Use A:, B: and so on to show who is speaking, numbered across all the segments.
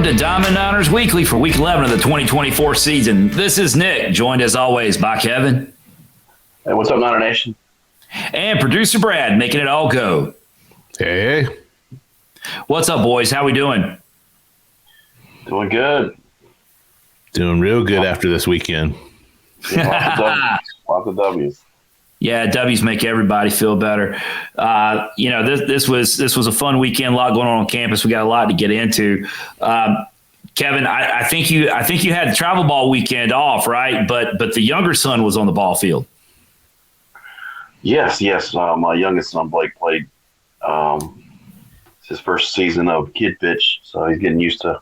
A: Welcome to Diamond Niners Weekly for Week 11 of the 2024 season. This is Nick, joined as always by Kevin.
B: Hey, what's up, Niner Nation?
A: And producer Brad, making it all go.
C: Hey.
A: What's up, boys? How we doing?
B: Doing good.
C: Doing real good after this weekend.
B: Lots of W's.
A: Yeah, W's make everybody feel better. This was a fun weekend. A lot going on campus. We got a lot to get into. Kevin, I think you had travel ball weekend off, right? But the younger son was on the ball field.
B: Yes. My youngest son Blake played. It's his first season of kid pitch, so he's getting used to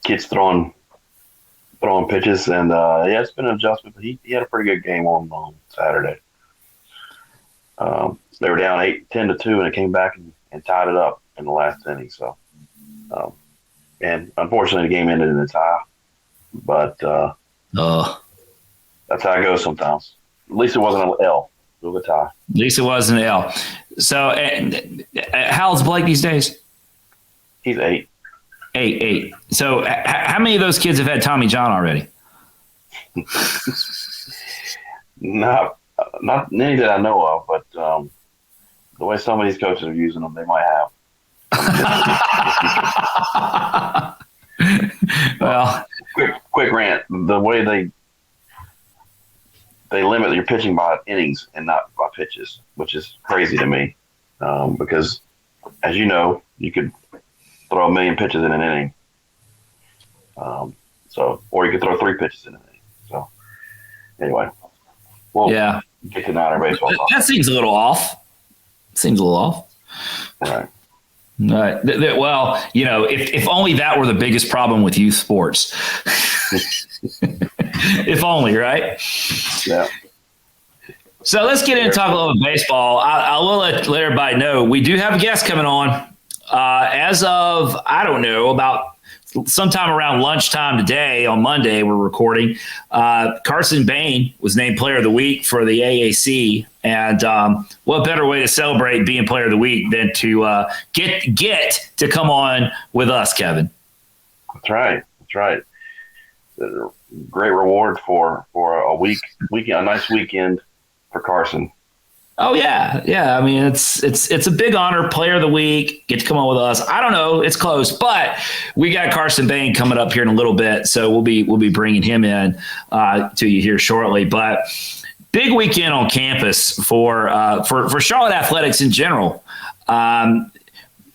B: kids throwing pitches, and it's been an adjustment. But he had a pretty good game on Saturday. They were down 10-2, and it came back and tied it up in the last inning. So, and unfortunately, the game ended in a tie. But that's how it goes sometimes. At least it wasn't an L; it was a tie.
A: At least it wasn't an L. So, how old's Blake these days?
B: He's 8.
A: 8. So how many of those kids have had Tommy John already?
B: Not any that I know of, but the way some of these coaches are using them, they might have.
A: Well,
B: quick rant. The way they limit your pitching by innings and not by pitches, which is crazy to me, because as you know, you could throw 1 million pitches in an inning. Or you could throw 3 pitches in an inning. So, anyway, get to Niner baseball.
A: That seems a little off.
B: Right.
A: Well, if only that were the biggest problem with youth sports. If only, right?
B: Yeah.
A: So let's get in and talk a little baseball. I will let everybody know we do have a guest coming on. As of, I don't know, about sometime around lunchtime today on Monday, we're recording, Carson Bayne was named Player of the Week for the AAC. And what better way to celebrate being Player of the Week than to get to come on with us, Kevin? That's
B: right. A great reward for a nice weekend for Carson.
A: Oh yeah. I mean, it's a big honor. Player of the Week, get to come on with us. I don't know, it's close, but we got Carson Bayne coming up here in a little bit, so we'll be bringing him in to you here shortly. But big weekend on campus for Charlotte athletics in general.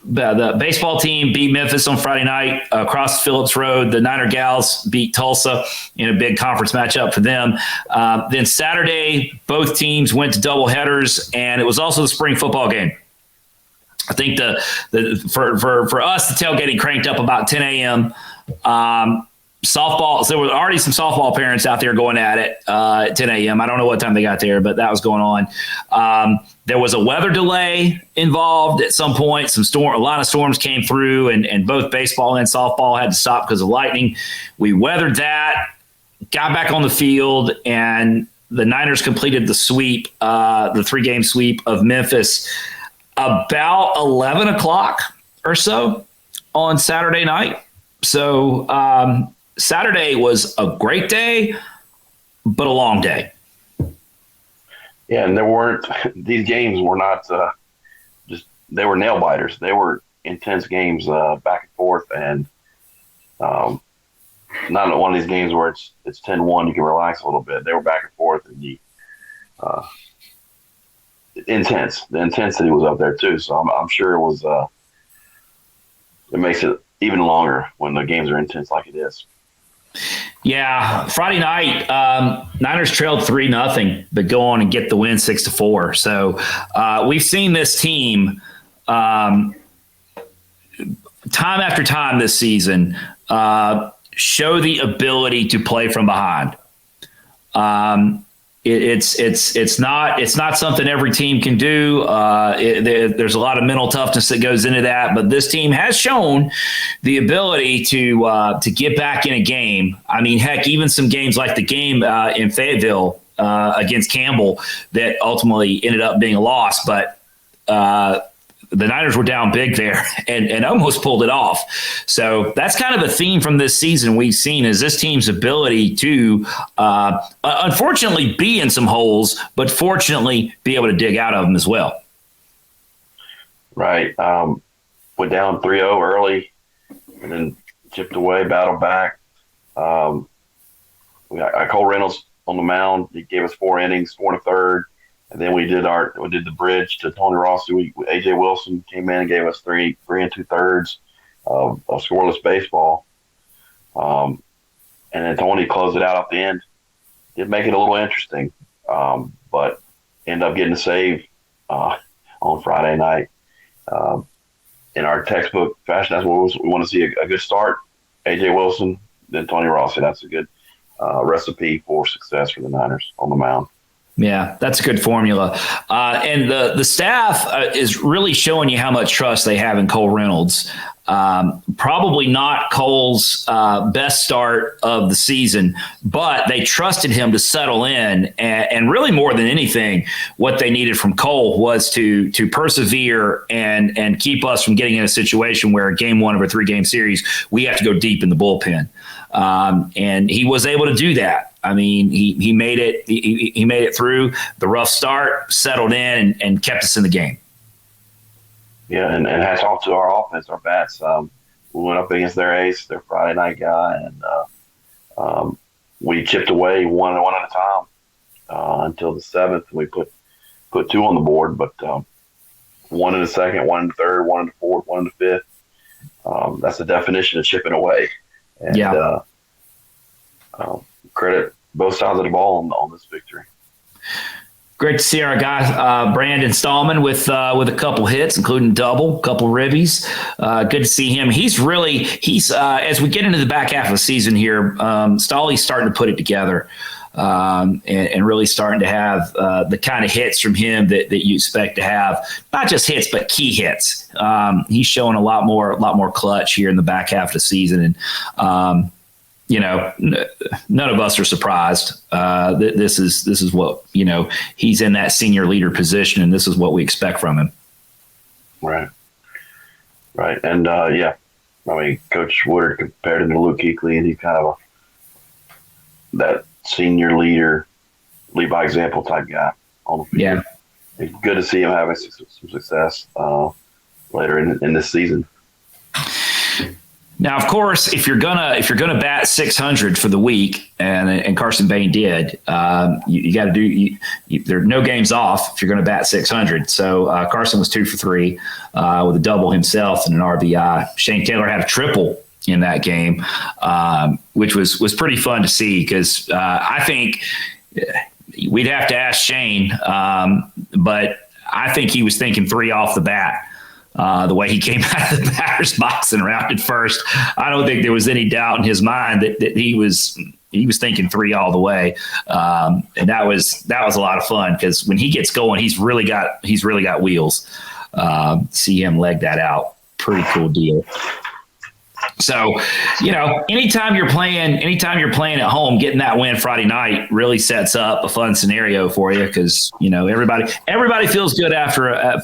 A: The baseball team beat Memphis on Friday night across Phillips Road. The Niner Gals beat Tulsa in a big conference matchup for them. Then Saturday, both teams went to doubleheaders, and it was also the spring football game. I think for us, the tailgating cranked up about 10 a.m. Softball. So there were already some softball parents out there going at it at 10 a.m. I don't know what time they got there, but that was going on. There was a weather delay involved at some point. A lot of storms came through, and both baseball and softball had to stop because of lightning. We weathered that, got back on the field, and the Niners completed the sweep, the 3-game sweep of Memphis about 11 o'clock or so on Saturday night. So Saturday was a great day, but a long day.
B: Yeah, and these games were not they were nail biters. They were intense games, back and forth, and not one of these games where it's 10-1, you can relax a little bit. They were back and forth, and intense. The intensity was up there too, so I'm sure it was. It makes it even longer when the games are intense like it is.
A: Yeah, Friday night, Niners trailed 3-0, but go on and get the win 6-4. So we've seen this team time after time this season show the ability to play from behind. It's not something every team can do. There's a lot of mental toughness that goes into that, but this team has shown the ability to get back in a game. I mean, heck, even some games like the game in Fayetteville against Campbell that ultimately ended up being a loss, but the Niners were down big there and almost pulled it off. So that's kind of a theme from this season we've seen is this team's ability to, unfortunately, be in some holes, but fortunately be able to dig out of them as well.
B: Right. Went down 3-0 early and then chipped away, battled back. We got Cole Reynolds on the mound. He gave us 4 innings, 4 1/3. And then we did the bridge to Tony Rossi. AJ Wilson came in and gave us 3 2/3 of scoreless baseball. And then Tony closed it out at the end. Did make it a little interesting, but ended up getting a save on Friday night. In our textbook fashion, that's what we want to see a good start. AJ Wilson, then Tony Rossi. That's a good recipe for success for the Niners on the mound.
A: Yeah, that's a good formula. And the staff is really showing you how much trust they have in Cole Reynolds. Probably not Cole's best start of the season, but they trusted him to settle in. And really more than anything, what they needed from Cole was to persevere and keep us from getting in a situation where game 1 of a 3-game series, we have to go deep in the bullpen. And he was able to do that. I mean, he made it. He made it through the rough start, settled in, and kept us in the game.
B: Yeah, and hats off to our offense, our bats. We went up against their ace, their Friday night guy, and we chipped away one at a time until the 7th. We put 2 on the board, but 1 in the 2nd, 1 in the 3rd, 1 in the 4th, 1 in the 5th. That's the definition of chipping away. And,
A: yeah.
B: Credit both sides of the ball on this victory.
A: Great to see our guy Brandon Stallman with a couple hits, including double, couple ribbies. Good to see him. He's as we get into the back half of the season here, Stolly's starting to put it together and really starting to have the kind of hits from him that you expect to have. Not just hits, but key hits. He's showing a lot more clutch here in the back half of the season, and none of us are surprised. This is what, he's in that senior leader position, and this is what we expect from him.
B: Right. And, Coach Woodard compared him to Luke Kuechly, and he's kind of that senior leader, lead by example type guy on the field.
A: Yeah.
B: It's good to see him having some success later in this season.
A: Now, of course, if you're gonna bat 600 for the week, and Carson Bayne did, you got to do. There are no games off if you're going to bat 600. So Carson was 2 for 3 with a double himself and an RBI. Shane Taylor had a triple in that game, which was pretty fun to see because I think we'd have to ask Shane, but I think he was thinking 3 off the bat. The way he came out of the batter's box and rounded first, I don't think there was any doubt in his mind that he was thinking 3 all the way, and that was a lot of fun because when he gets going, he's really got wheels. See him leg that out, pretty cool deal. So, anytime you're playing at home, getting that win Friday night really sets up a fun scenario for you because everybody feels good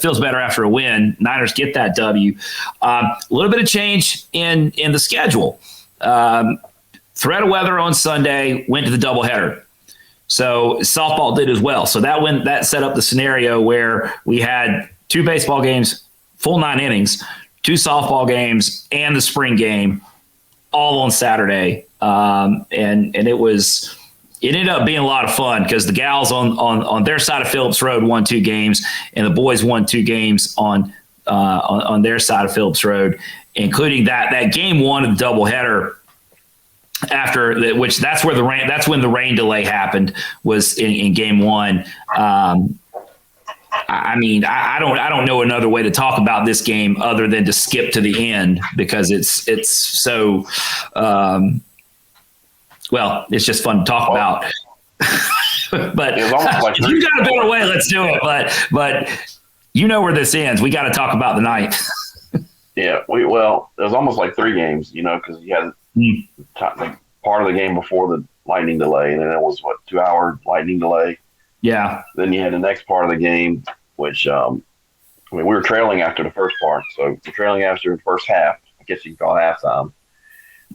A: feels better after a win. Niners get that W. A little bit of change in the schedule. Threat of weather on Sunday went to the doubleheader. So softball did as well. So that set up the scenario where we had 2 baseball games, full 9 innings. 2 softball games and the spring game all on Saturday. And it ended up being a lot of fun because the gals on their side of Phillips Road won 2 games and the boys won 2 games on their side of Phillips Road, including that game 1 of the doubleheader which that's when the rain delay happened was in game 1. I don't know another way to talk about this game other than to skip to the end because it's so it's just fun to talk about. But if you got a better way, let's do it. But where this ends. We got to talk about the night.
B: Yeah, it was almost like 3 games, because you had part of the game before the lightning delay, and then it was 2-hour lightning delay.
A: Yeah.
B: Then you had the next part of the game, which I mean, we were trailing after the first part, so we're trailing after the first half. I guess you can call halftime.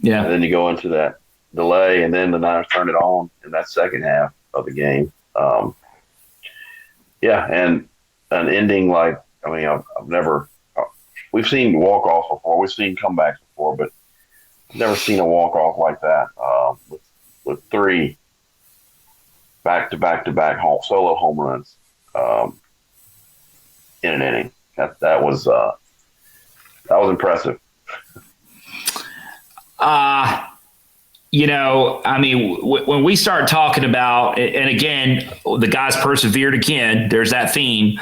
A: Yeah.
B: And then you go into that delay, and then the Niners turned it on in that second half of the game. And an ending like, I mean, I've never – we've seen walk-offs before. We've seen comebacks before, but I've never seen a walk-off like that with three back-to-back solo home runs in an inning. That was impressive.
A: I mean, when we start talking about, and again, the guys persevered again, there's that theme,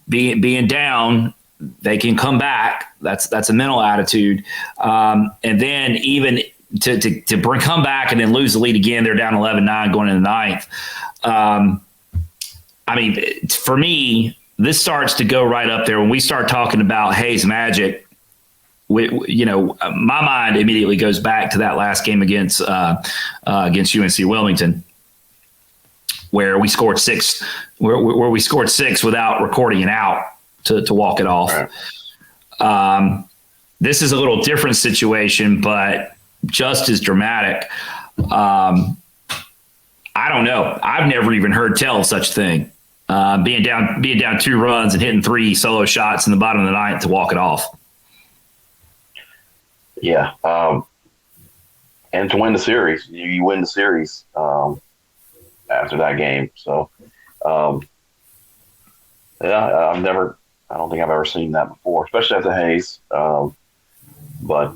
A: being down, they can come back. That's a mental attitude. And then even to come back and then lose the lead again, they're down 11-9 going into the ninth. I mean, for me, this starts to go right up there when we start talking about Hayes Magic. My mind immediately goes back to that last game against UNC Wilmington, where we scored six, where we scored six without recording an out to walk it off. Right. This is a little different situation, but just as dramatic. I don't know. I've never even heard tell of such a thing. Being down 2 runs and hitting 3 solo shots in the bottom of the ninth to walk it off.
B: Yeah. And to win the series, you win the series after that game. So, I don't think I've ever seen that before, especially after Hayes. But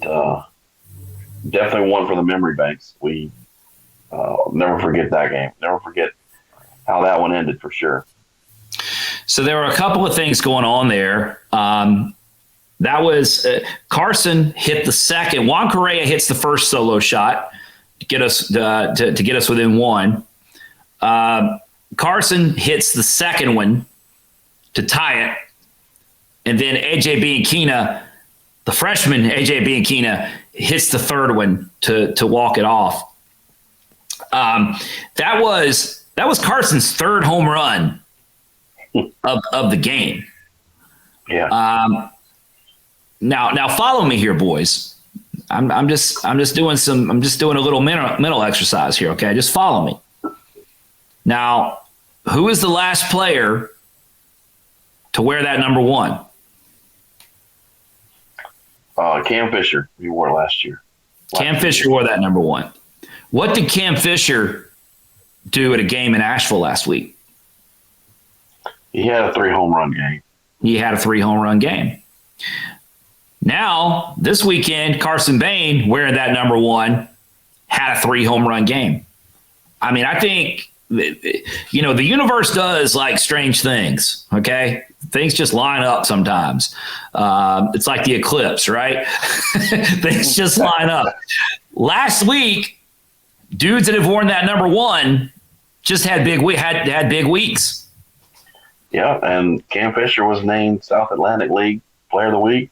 B: definitely one for the memory banks. We never forget that game. Never forget how that one ended for sure.
A: So there were a couple of things going on there. That was Carson hit the second. Juan Correa hits the first solo shot to get us to get us within 1. Carson hits the second one to tie it, and then AJ Bianchina, the freshman AJ Bianchina, hits the third one to walk it off. That was Carson's third home run of the game.
B: Yeah.
A: Now follow me here, boys. I'm just doing a little mental exercise here. Okay, just follow me. Now, who is the last player to wear that number 1?
B: Cam Fisher, he wore it last year.
A: Cam Fisher wore that number 1. What did Cam Fisher do at a game in Asheville last week?
B: He had a 3 home run game.
A: He had a 3 home run game. Now, this weekend, Carson Bayne, wearing that number 1, had a 3 home run game. I mean, I think, the universe does like strange things, okay? Things just line up sometimes. It's like the eclipse, right? Things just line up. Last week, dudes that have worn that number 1 just had big weeks.
B: Yeah, and Cam Fisher was named South Atlantic League Player of the Week.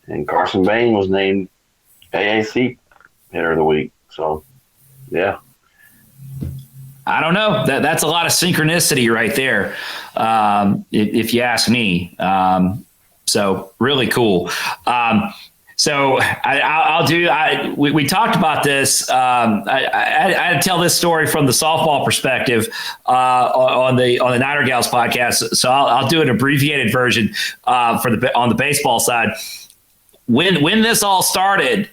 B: And Carson Bayne was named AAC Hitter of the Week. So, yeah.
A: I don't know. That's a lot of synchronicity right there, if you ask me. So really cool. So we talked about this. I tell this story from the softball perspective on the Niner Gals podcast. So I'll do an abbreviated version on the baseball side. When this all started,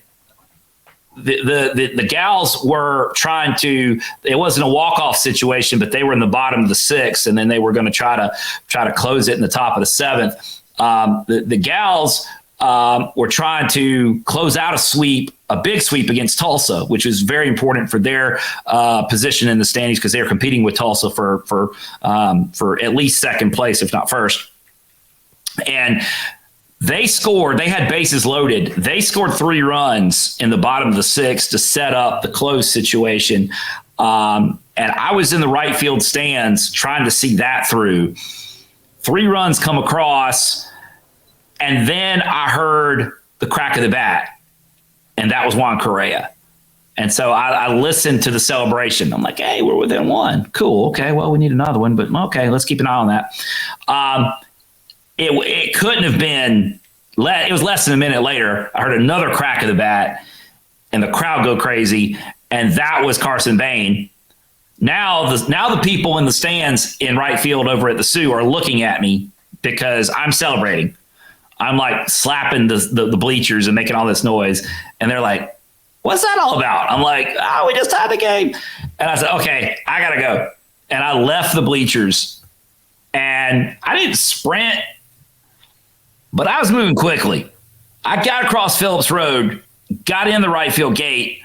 A: the gals were trying to. It wasn't a walk-off situation, but they were in the bottom of the 6th, and then they were going to try to close it in the top of the 7th. The gals were trying to close out a big sweep against Tulsa, which is very important for their position in the standings because they're competing with Tulsa for at least second place, if not first. And they had bases loaded. They scored 3 runs in the bottom of the 6th to set up the close situation. And I was in the right field stands trying to see that through. 3 runs come across, and then I heard the crack of the bat, and that was Juan Correa. And so I listened to the celebration. I'm like, hey, we're within 1. Cool. Okay, well, we need another one, but okay, let's keep an eye on that. it couldn't have been. It was less than a minute later. I heard another crack of the bat, and the crowd go crazy, and that was Carson Bayne. Now the people in the stands in right field over at the Sioux are looking at me because I'm celebrating. I'm like slapping the bleachers and making all this noise, and they're like, "What's that all about?" I'm like, "Oh, we just tied the game," and I said, "Okay, I gotta go," and I left the bleachers, and I didn't sprint, but I was moving quickly. I got across Phillips Road, got in the right field gate,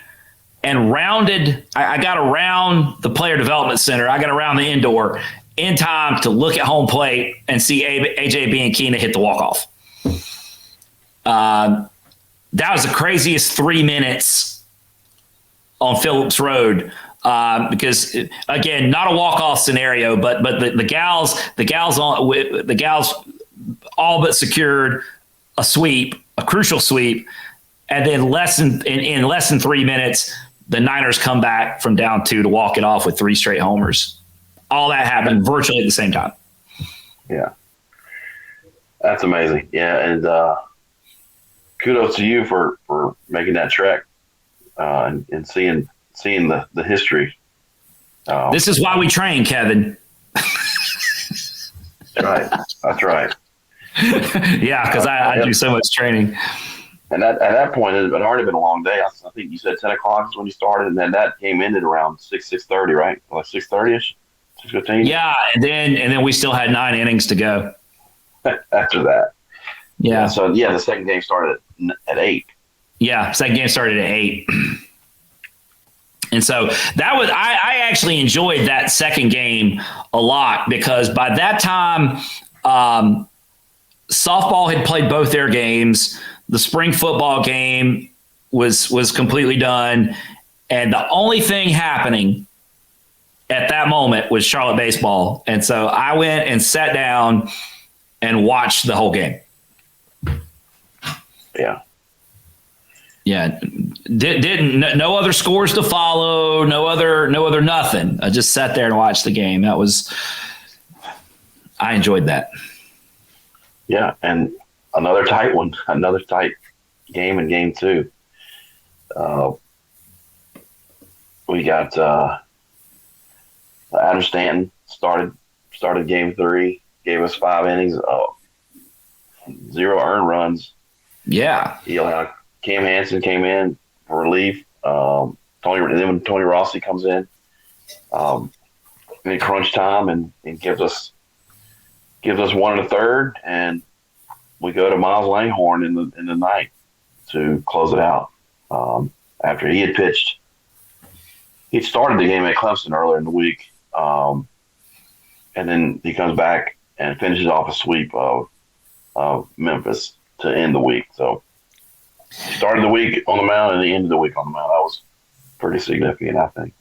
A: and I got around the player development center. I got around the indoor in time to look at home plate and see AJ Bianchina hit the walk-off. That was the craziest 3 minutes on Phillips Road because, again, not a walk-off scenario, but the gals all but secured a sweep, a crucial sweep, and then in less than 3 minutes, the Niners come back from down 2 to walk it off with 3 straight homers. All that happened virtually at the same time.
B: Yeah. That's amazing. Yeah. And kudos to you for making that trek and seeing the history.
A: This is why we train, Kevin.
B: That's right.
A: Yeah, because I do so much training.
B: And at that point, it had already been a long day. I think you said 10 o'clock is when you started, and then that game ended around 6:30, right? Like 6:30ish, 6:15.
A: Yeah, and then we still had 9 innings to go
B: after that.
A: Yeah.
B: So the second game started at 8.
A: Yeah, second game started at 8. And so that was I actually enjoyed that second game a lot because by that time, softball had played both their games. The spring football game was completely done. And the only thing happening at that moment was Charlotte baseball. And so I went and sat down and watched the whole game.
B: Yeah.
A: Yeah. No other scores to follow, no other nothing. I just sat there and watched the game. I enjoyed that.
B: Yeah, and another tight one, another tight game in game 2. We got Adam Stanton started game 3, gave us 5 innings, 0 earned runs. Yeah. Cam Hansen came in for relief. Tony Rossi comes in in crunch time and gives us 1 1/3, and we go to Miles Langhorne in the ninth to close it out. After he had pitched, he started the game at Clemson earlier in the week, and then he comes back and finishes off a sweep of Memphis to end the week. So started the week on the mound and the end of the week on the mound. That was pretty significant, I think.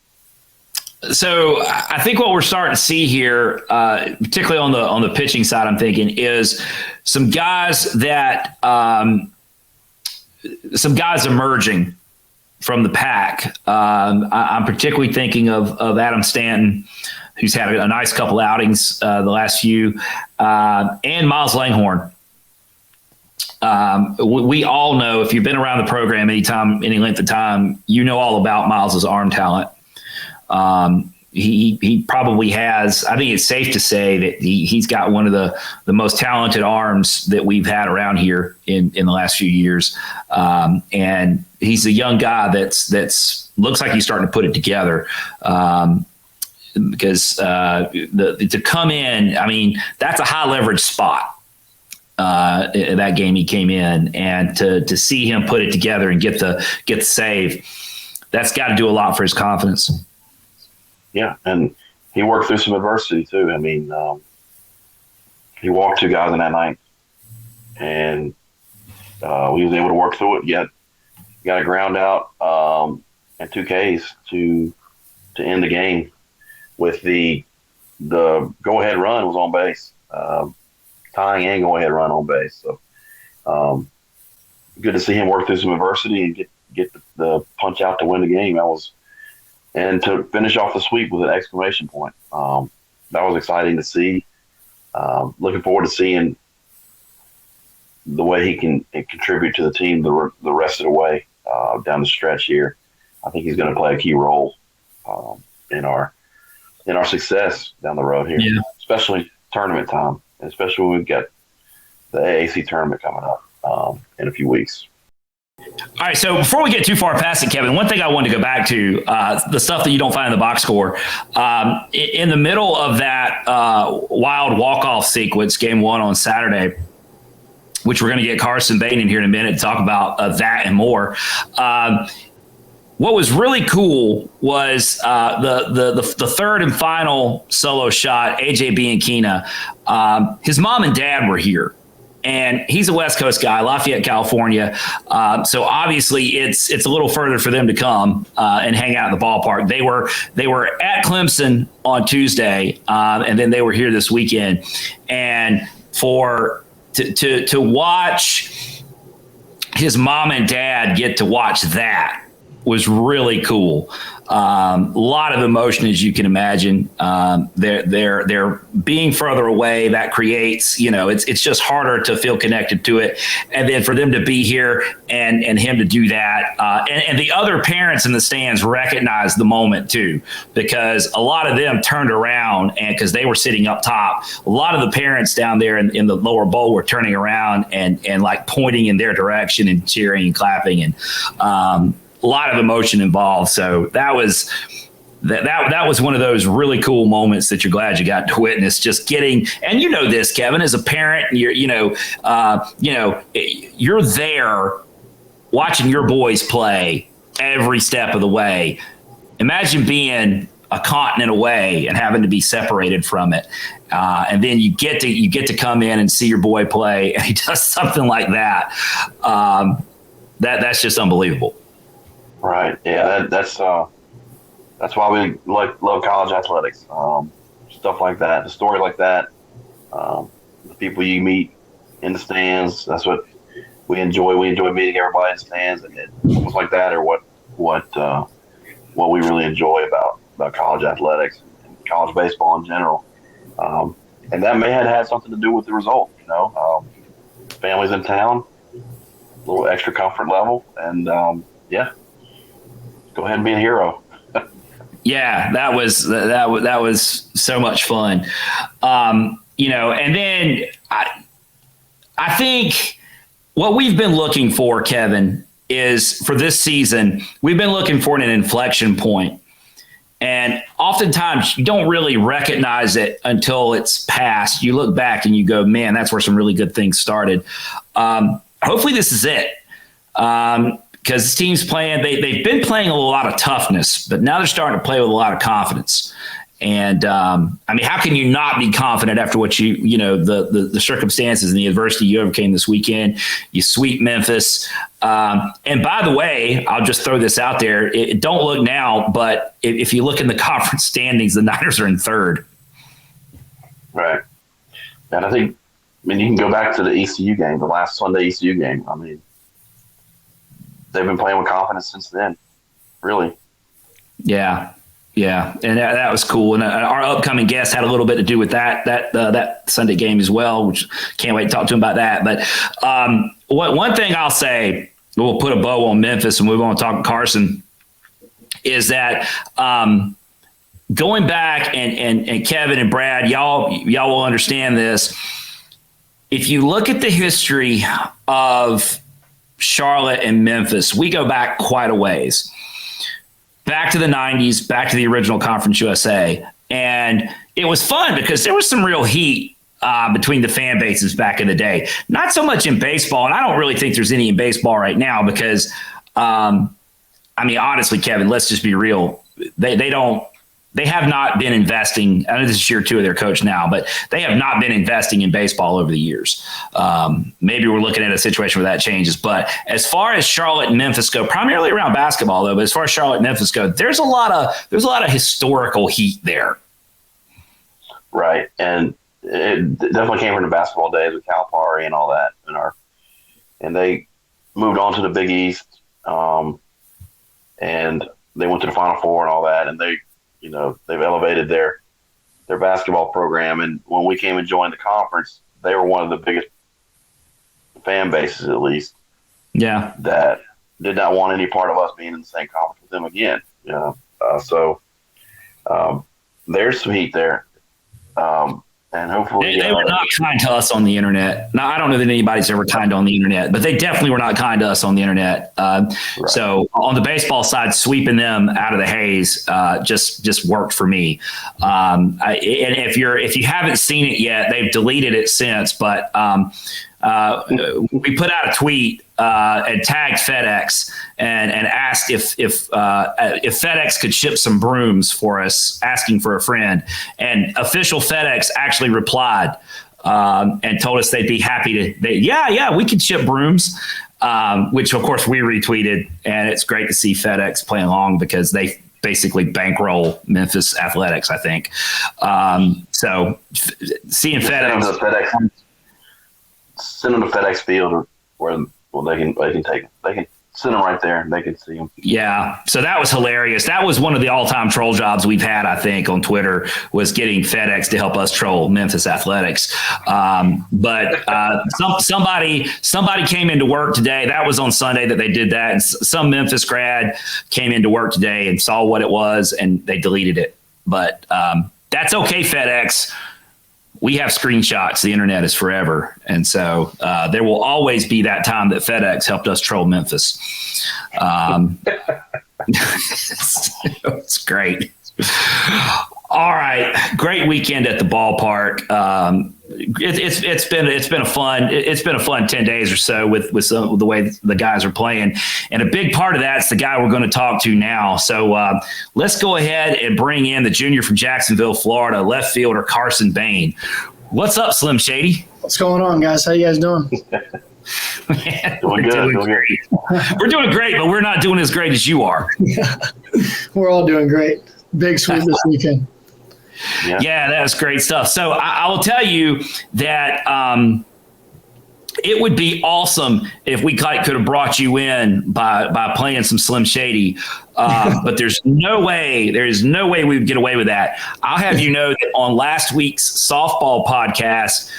A: So I think what we're starting to see here, particularly on the pitching side, I'm thinking is some guys emerging from the pack. I'm particularly thinking of Adam Stanton, who's had a nice couple outings the last few, and Miles Langhorne. We all know, if you've been around the program any length of time, you know all about Miles's arm talent. He probably has, I think it's safe to say that he's got one of the most talented arms that we've had around here in the last few years. And he's a young guy that's looks like he's starting to put it together. Because to come in, I mean, that's a high leverage spot. That game he came in, and to see him put it together and get the save, that's got to do a lot for his confidence.
B: Yeah, and he worked through some adversity too. I mean, he walked 2 guys in that ninth, and he was able to work through it. Yet, got a ground out and 2 Ks to end the game. With the go-ahead run was on base, tying and go-ahead run on base. So, good to see him work through some adversity and get the punch out to win the game. And to finish off the sweep with an exclamation point. That was exciting to see. Looking forward to seeing the way he can contribute to the team the rest of the way down the stretch here, I think he's going to play a key role in our success down the road here, especially tournament time, and especially when we get the AAC tournament coming up in a few weeks.
A: All right, so before we get too far past it, Kevin, one thing I wanted to go back to, the stuff that you don't find in the box score. In the middle of that wild walk-off sequence, game one on Saturday, which we're going to get Carson Bayne in here in a minute to talk about that and more. What was really cool was the third and final solo shot, AJ Bianchina. His mom and dad were here. And he's a West Coast guy, Lafayette, California. So obviously it's a little further for them to come and hang out in the ballpark. They were at Clemson on Tuesday, and then they were here this weekend. And to watch his mom and dad get to watch that was really cool. A lot of emotion, as you can imagine. They're being further away. That creates, it's just harder to feel connected to it. And then for them to be here and him to do that, and the other parents in the stands recognize the moment too, because a lot of them turned around, and because they were sitting up top, a lot of the parents down there in the lower bowl were turning around and like pointing in their direction and cheering and clapping, and a lot of emotion involved. So that was one of those really cool moments that you're glad you got to witness. Just getting, and this, Kevin, as a parent, you're there watching your boys play every step of the way. Imagine being a continent away and having to be separated from it, and then you get to come in and see your boy play, and he does something like that. That's just unbelievable.
B: Right. Yeah. That's why we love college athletics. Stuff like that, the story like that, the people you meet in the stands. That's what we enjoy. We enjoy meeting everybody in the stands, and almost like that, or what we really enjoy about college athletics and college baseball in general. And that may have had something to do with the result. Families in town, a little extra comfort level, and go ahead and be a hero.
A: Yeah, that was so much fun. And then I think what we've been looking for, Kevin, is for this season, we've been looking for an inflection point. And oftentimes you don't really recognize it until it's past. You look back and you go, man, that's where some really good things started. Hopefully this is it. Because this team's playing, they've been playing a lot of toughness, but now they're starting to play with a lot of confidence. And how can you not be confident after what the circumstances and the adversity you overcame this weekend? You sweep Memphis. And by the way, I'll just throw this out there. It don't look now, but if you look in the conference standings, the Niners are in third.
B: Right. And I think, you can go back to the ECU game, the last Sunday ECU game. They've been playing with confidence since then, really. Yeah, and
A: that was cool. And our upcoming guest had a little bit to do with that Sunday game as well, which can't wait to talk to him about that. But one thing I'll say, we'll put a bow on Memphis and move on to talk Carson, is that going back and Kevin and Brad, y'all will understand this. If you look at the history of Charlotte and Memphis, we go back quite a ways, back to the 90s, back to the original Conference USA. And it was fun because there was some real heat between the fan bases back in the day. Not so much in baseball, and I don't really think there's any in baseball right now because, honestly, Kevin, let's just be real. They have not been investing. I know this is year 2 of their coach now, but they have not been investing in baseball over the years. Maybe we're looking at a situation where that changes. But as far as Charlotte and Memphis go, primarily around basketball, though, but as far as Charlotte and Memphis go, there's a lot of historical heat there.
B: Right, and it definitely came from the basketball days with Calipari and all that, and they moved on to the Big East, and they went to the Final Four and all that, and they've elevated their basketball program. And when we came and joined the conference, they were one of the fan bases at least
A: Yeah.
B: that did not want any part of us being in the same conference with them again. So there's some heat there. And hopefully
A: They were not kind to us on the internet. Now, I don't know that anybody's ever kind on the internet, but they definitely were not kind to us on the internet.
B: Right.
A: So on the baseball side, sweeping them out of the haze just worked for me. And if you haven't seen it yet, they've deleted it since. But we put out a tweet and tagged FedEx and asked if FedEx could ship some brooms for us, asking for a friend. And official FedEx actually replied and told us they'd be happy to. Yeah, we can ship brooms, which of course we retweeted. And it's great to see FedEx playing along because they basically bankroll Memphis athletics, I think. So seeing FedEx.
B: Send them to FedEx Field where they can take it. They can send them right there and they can see them.
A: Yeah. So that was hilarious. That was one of the all-time troll jobs we've had, I think, on Twitter, was getting FedEx to help us troll Memphis athletics. But somebody came into work today. That was on Sunday that they did that. And some Memphis grad came into work today and saw what it was and they deleted it. But that's okay, FedEx. We have screenshots. The internet is forever. And so there will always be that time that FedEx helped us troll Memphis. It's great. All right. Great weekend at the ballpark. It's been a fun 10 days or so with the way the guys are playing. And a big part of that's the guy we're going to talk to now. So let's go ahead and bring in the junior from Jacksonville, Florida, left fielder Carson Bayne. What's up, Slim Shady?
D: What's going on, guys? How you guys doing?
A: Man, we're doing great. We're doing great, but we're not doing as great as you are.
D: Yeah. We're all doing great. Big sweep this weekend.
A: Yeah, that was great stuff. So I will tell you that it would be awesome if we could have brought you in by playing some Slim Shady, but there's no way we would get away with that. I'll have you know that on last week's softball podcast,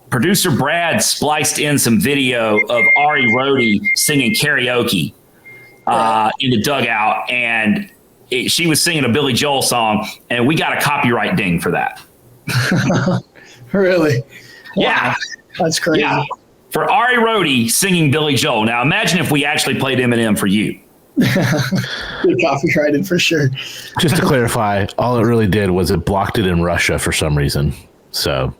A: producer Brad spliced in some video of Ari Rhodey singing karaoke in the dugout, and she was singing a Billy Joel song, and we got a copyright ding for that.
D: Really?
A: Yeah.
D: Wow. That's crazy.
A: Yeah. For Ari Rhodey singing Billy Joel. Now imagine if we actually played Eminem for you.
D: Good copyrighted for sure.
C: Just to clarify, all it really did was it blocked it in Russia for some reason. So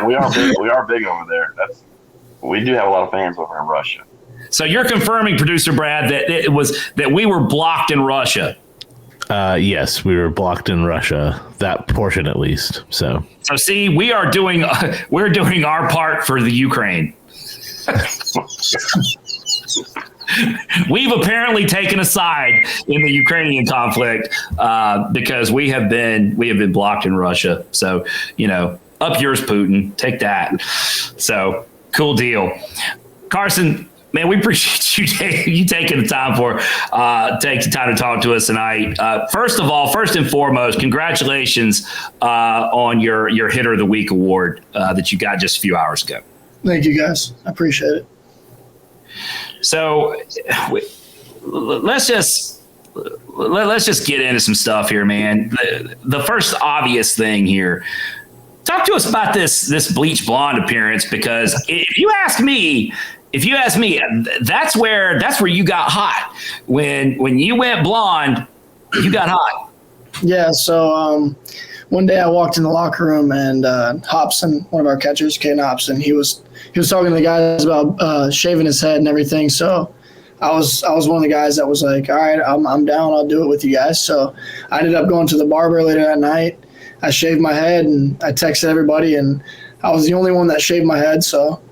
B: we are big over there. We do have a lot of fans over in Russia.
A: So you're confirming, producer Brad, that we were blocked in Russia.
C: Yes, we were blocked in Russia, that portion at least. So
A: see, we're doing our part for the Ukraine. We've apparently taken a side in the Ukrainian conflict because we have been blocked in Russia. So, up yours, Putin. Take that. So cool deal, Carson. Man, we appreciate you taking the time to talk to us tonight. First and foremost, congratulations on your Hitter of the Week award that you got just a few hours ago.
D: Thank you, guys. I appreciate it.
A: So let's just get into some stuff here, man. The first obvious thing here. Talk to us about this bleach blonde appearance, because if you ask me, that's where you got hot. When you went blonde, you got hot.
D: Yeah. So one day I walked in the locker room and Hobson, one of our catchers, Ken Hobson, he was talking to the guys about shaving his head and everything. So I was one of the guys that was like, all right, I'm down. I'll do it with you guys. So I ended up going to the barber later that night. I shaved my head and I texted everybody, and I was the only one that shaved my head. So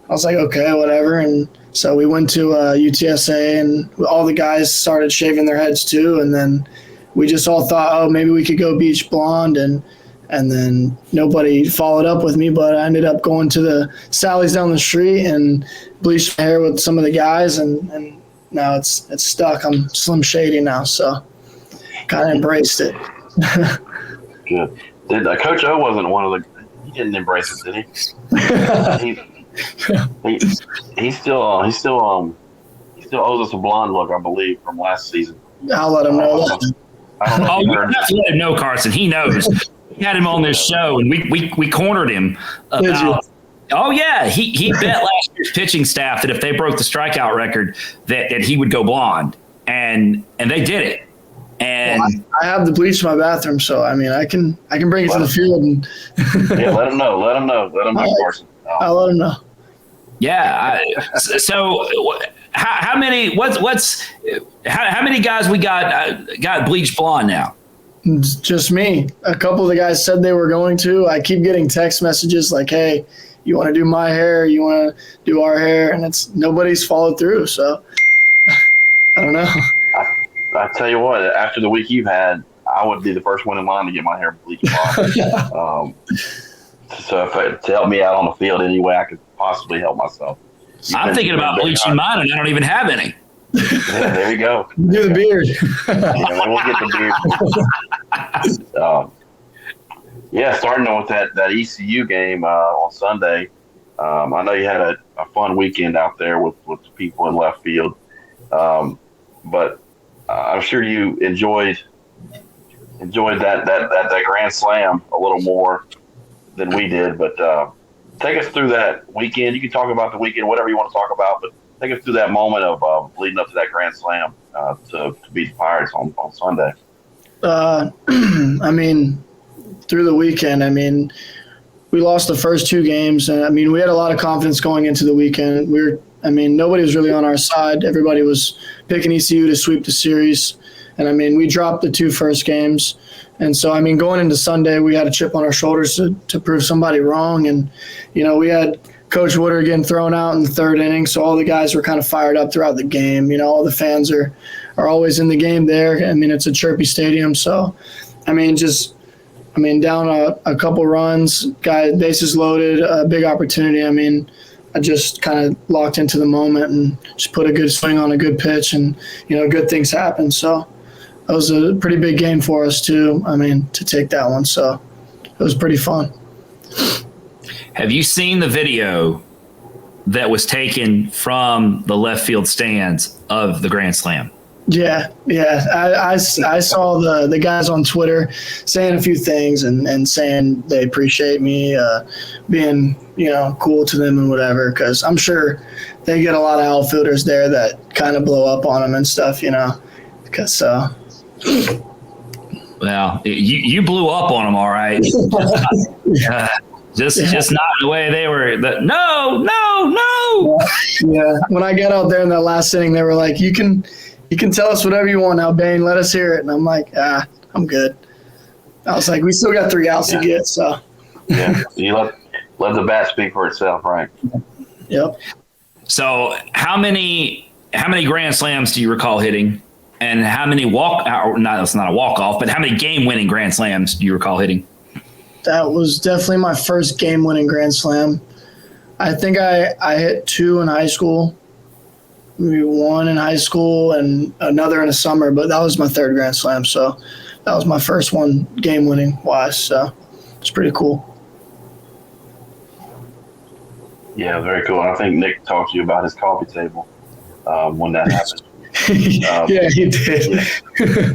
D: I was like, okay, whatever. And so we went to UTSA, and all the guys started shaving their heads too. And then we just all thought, oh, maybe we could go beach blonde. And then nobody followed up with me, but I ended up going to the Sally's down the street and bleached my hair with some of the guys. And now it's stuck. I'm Slim Shady now. So kind of embraced it.
B: Good. Coach O wasn't one of the he didn't embrace it, did he? he still owes us a blonde look, I believe, from last season.
D: I'll let him know that.
B: I don't know
A: Oh,
B: if you
A: you
B: heard.
A: have to let him know, Carson. He knows. We had him on this show, and we cornered him
D: Did you?
A: about. Oh yeah, he bet last year's pitching staff that if they broke the strikeout record, that he would go blonde, and they did it. And
D: I have the bleach in my bathroom, so I mean, I can bring it to the field, and
B: Yeah, let him know. Let him know, Carson.
D: I'll let him know.
A: yeah, so how many? How many guys we got bleached blonde now?
D: It's just me. A couple of the guys said they were going to. I keep getting text messages like, "Hey, you want to do my hair? You want to do our hair?" And nobody's followed through. So I don't know.
B: I tell you what, after the week you've had, I would be the first one in line to get my hair bleached blonde. So to help me out on the field any way I could possibly help myself.
A: I'm thinking about bleaching mine, and I don't even have any.
B: Yeah, there you go.
D: Do the beard.
B: Yeah, we'll get the beard. Starting with that ECU game on Sunday. I know you had a fun weekend out there with people in left field, but I'm sure you enjoyed that grand slam a little more than we did. But take us through that weekend. You can talk about the weekend, whatever you want to talk about, but take us through that moment of leading up to that grand slam to beat the Pirates on Sunday.
D: I mean, through the weekend, I mean, we lost the first two games, and I mean, we had a lot of confidence going into the weekend. Nobody was really on our side. Everybody was picking ECU to sweep the series, and I mean, we dropped the two first games, and so I mean, going into Sunday, we had a chip on our shoulders to prove somebody wrong, and we had Coach Woodard getting thrown out in the third inning, so all the guys were kind of fired up throughout the game. All the fans are always in the game there. I mean, it's a chirpy stadium, so down a couple runs, bases loaded, a big opportunity. I mean, I just kind of locked into the moment and just put a good swing on a good pitch, and good things happen. So it was a pretty big game for us too. I mean, to take that one, so it was pretty fun.
A: Have you seen the video that was taken from the left field stands of the grand slam?
D: Yeah. I saw the guys on Twitter saying a few things and saying they appreciate me being cool to them and whatever, because I'm sure they get a lot of outfielders there that kind of blow up on them and stuff, because
A: Well, you blew up on them, all right. Just not the way they were. No.
D: Yeah. When I got out there in that last inning, they were like, "You can tell us whatever you want now, Bayne. Let us hear it." And I'm like, I'm good. I was like, we still got 3 outs to get, so.
B: Yeah, you let the bat speak for itself, right?
D: Yep.
A: So how many grand slams do you recall hitting, and how many that's not a walk-off, but how many game-winning grand slams do you recall hitting?
D: That was definitely my first game-winning grand slam. I think I hit 2 in high school, maybe 1 in high school and another in the summer, but that was my 3rd grand slam, so that was my first one game-winning wise, so it's pretty cool.
B: Yeah, very cool. And I think Nick talked to you about his coffee table when that happened.
D: Yeah, he did.
B: Yeah.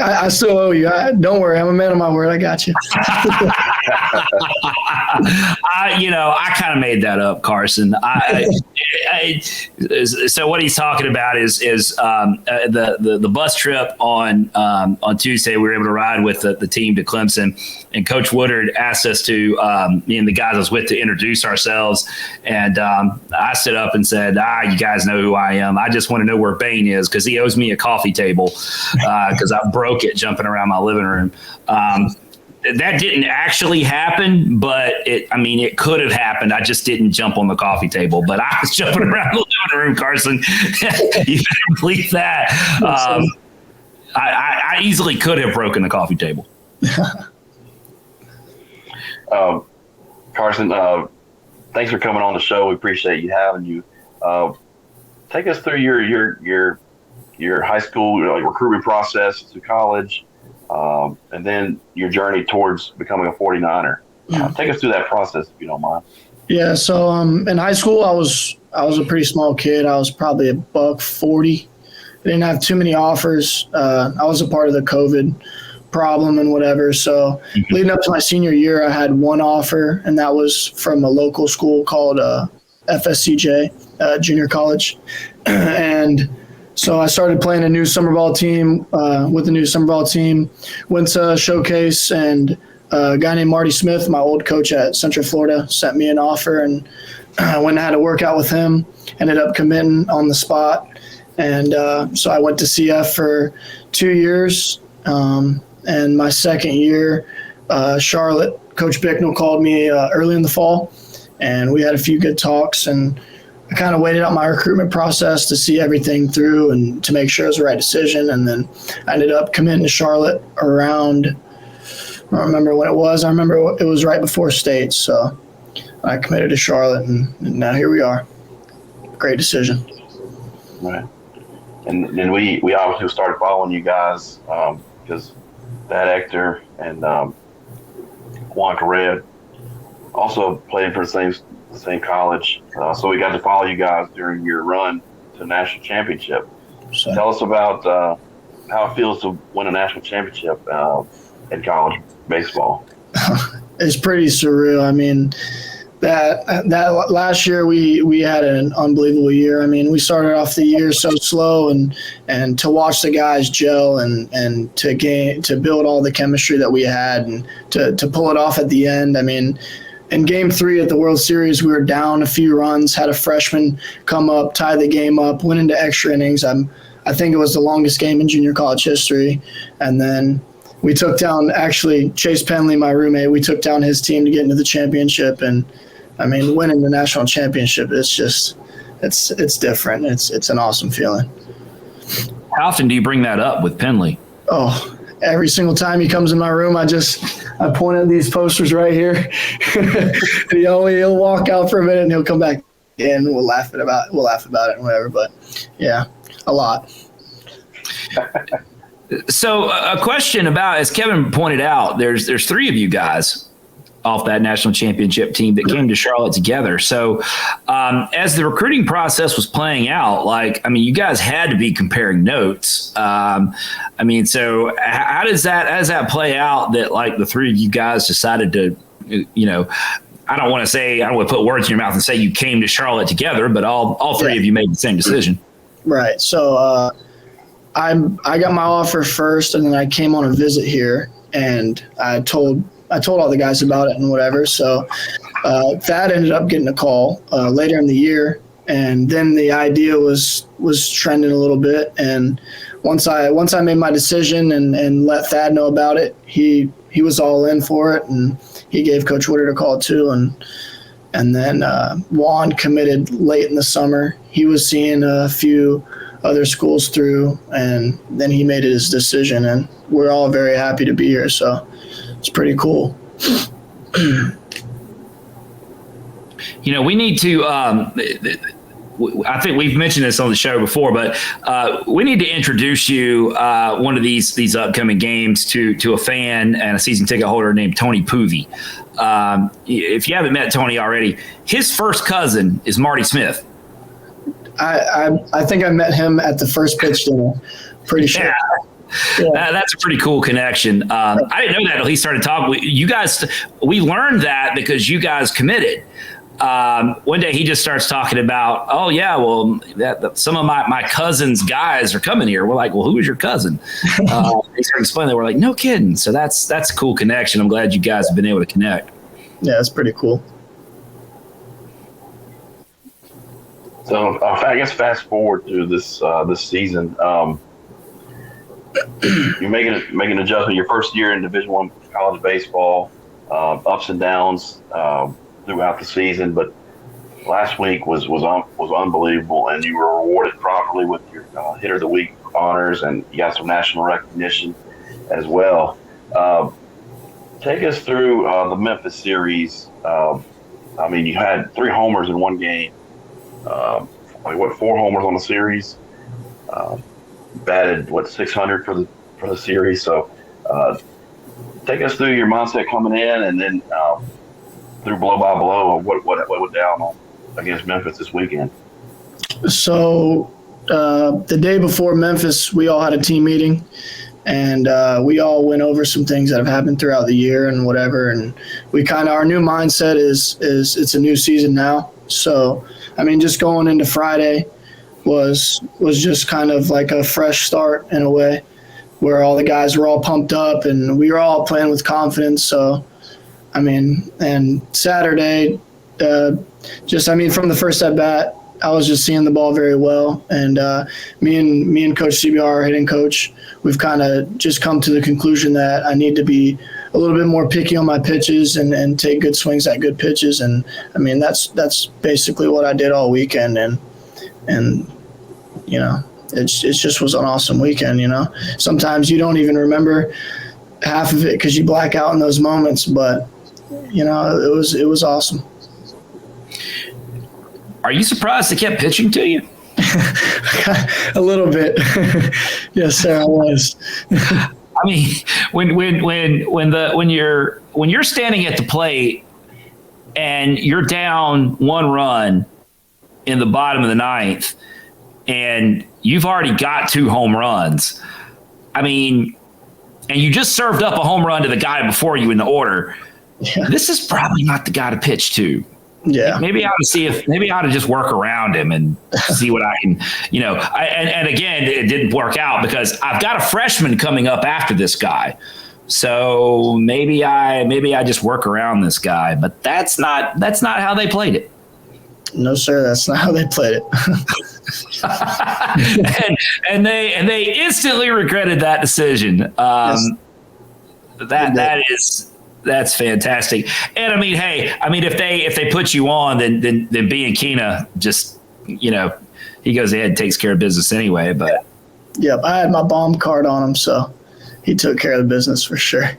D: I still owe you. Don't worry, I'm a man of my word. I got you.
A: I kind of made that up, Carson. So what he's talking about is the bus trip on Tuesday. We were able to ride with the team to Clemson, and Coach Woodard asked us to me and the guys I was with to introduce ourselves. And I stood up and said, "You guys know who I am. I just want to know where Bayne is because he owes me a coffee table because I broke it jumping around my living room." That didn't actually happen, but it could have happened. I just didn't jump on the coffee table, but I was jumping around the living room, Carson. You can believe that. I easily could have broken the coffee table.
B: Carson, thanks for coming on the show. We appreciate you having you. Take us through your high school recruitment process to college. and then your journey towards becoming a 49er. Take us through that process, if you don't mind.
D: Yeah. So in high school, I was a pretty small kid. I was probably a $140. I didn't have too many offers. I was a part of the COVID problem and whatever. So leading up to my senior year, I had one offer, and that was from a local school called FSCJ, junior college. And so I started playing a new summer ball team with the new summer ball team, went to a showcase, and a guy named Marty Smith, my old coach at Central Florida, sent me an offer, and I went and had a workout with him, ended up committing on the spot. And so I went to CF for 2 years. And my second year, Charlotte, Coach Bicknell called me early in the fall, and we had a few good talks, and I kind of waited out my recruitment process to see everything through and to make sure it was the right decision. And then I ended up committing to Charlotte around, I don't remember when it was. I remember it was right before state. So I committed to Charlotte, and now here we are. Great decision.
B: Right. And then we obviously started following you guys because Thad Hector and Juan Correa also played for the same college. So we got to follow you guys during your run to the national championship. So tell us about how it feels to win a national championship in college baseball.
D: It's pretty surreal. I mean, that last year we had an unbelievable year. I mean, we started off the year so slow, and to watch the guys gel and to build all the chemistry that we had and to pull it off at the end. I mean, in Game 3 at the World Series, we were down a few runs, had a freshman come up, tie the game up, went into extra innings. I think it was the longest game in junior college history, and then we took down, actually, Chase Penley, my roommate, we took down his team to get into the championship. And I mean, winning the national championship is just, it's different. It's an awesome feeling.
A: How often do you bring that up with Penley?
D: Oh, every single time he comes in my room, I point at these posters right here. He'll walk out for a minute and he'll come back in. We'll laugh about it and whatever. But yeah, a lot.
A: So a question about, as Kevin pointed out, there's three of you guys off that national championship team that came to Charlotte together. So as the recruiting process was playing out, you guys had to be comparing notes. So how does that play out that the three of you guys decided to, I don't want to put words in your mouth and say you came to Charlotte together, but all three of you made the same decision.
D: Right. So I got my offer first, and then I came on a visit here, and I told all the guys about it and whatever. So Thad ended up getting a call later in the year, and then the idea was trending a little bit. And once I made my decision and let Thad know about it, he was all in for it, and he gave Coach Woodard a call too. And then Juan committed late in the summer. He was seeing a few other schools through, and then he made his decision, and we're all very happy to be here. So it's pretty cool.
A: We need to I think we've mentioned this on the show before, but we need to introduce you one of these upcoming games to a fan and a season ticket holder named Tony Poovey. If you haven't met Tony already, his first cousin is Marty Smith.
D: I think I met him at the first pitch dinner. Pretty sure.
A: Yeah. That's a pretty cool connection. I didn't know that until he started talking. You guys, we learned that because you guys committed. One day he just starts talking about, oh yeah, well, some of my cousin's guys are coming here. We're like, well, who is your cousin? He started explaining. We're like, no kidding. So that's a cool connection. I'm glad you guys have been able to connect.
D: Yeah, it's pretty cool.
B: So I guess fast forward to this season. You make an adjustment your first year in Division I college baseball, ups and downs throughout the season, but last week was unbelievable, and you were rewarded properly with your hitter of the week honors, and you got some national recognition as well. Take us through the Memphis series. You had 3 homers in one game. 4 homers on the series. Batted 600 for the series. So Take us through your mindset coming in, and then through blow by blow of what went down against Memphis this weekend.
D: So the day before Memphis, we all had a team meeting, and we all went over some things that have happened throughout the year and whatever. And we our new mindset is it's a new season now. So I mean, just going into Friday was just kind of like a fresh start in a way, where all the guys were all pumped up and we were all playing with confidence. So, I mean, and Saturday, from the first at bat, I was just seeing the ball very well. And me and Coach CBR, hitting coach, we've kind of just come to the conclusion that I need to be a little bit more picky on my pitches and take good swings at good pitches. And I mean, that's basically what I did all weekend. And you know, it just was an awesome weekend. You know, sometimes you don't even remember half of it because you black out in those moments, but you know, it was awesome.
A: Are you surprised they kept pitching to you?
D: A little bit. Yes, sir, I was.
A: I mean, when you're standing at the plate and you're down 1 run in the bottom of the 9th, and you've already got 2 home runs. I mean, and you just served up a home run to the guy before you in the order.
D: Yeah.
A: This is probably not the guy to pitch to.
D: Yeah.
A: Maybe I ought to just work around him and see what I can, you know. And again, it didn't work out because I've got a freshman coming up after this guy. So maybe I just work around this guy, but that's not how they played it.
D: No, sir, that's not how they played it.
A: and they instantly regretted that decision.
D: Yes.
A: That's fantastic. And I mean, hey, if they put you on, then being Keena, just, you know, he goes ahead and takes care of business anyway. But
D: yep, I had my bomb card on him, so he took care of the business for sure.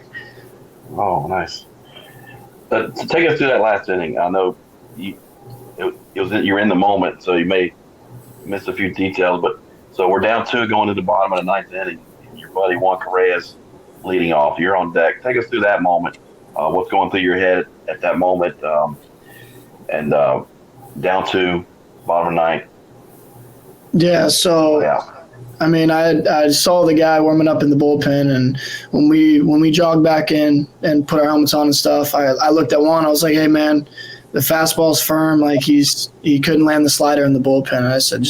B: Oh, nice. So take us through that last inning. I know you're in the moment, so you may miss a few details. But so we're down 2 going to the bottom of the 9th inning. Your buddy Juan Correa's leading off. You're on deck. Take us through that moment. What's going through your head at that moment? And down 2, bottom of 9th.
D: Yeah. So.
B: Yeah.
D: I mean, I saw the guy warming up in the bullpen, and when we jogged back in and put our helmets on and stuff, I looked at Juan. I was like, "Hey, man, the fastball's firm. Like he couldn't land the slider in the bullpen." And I said,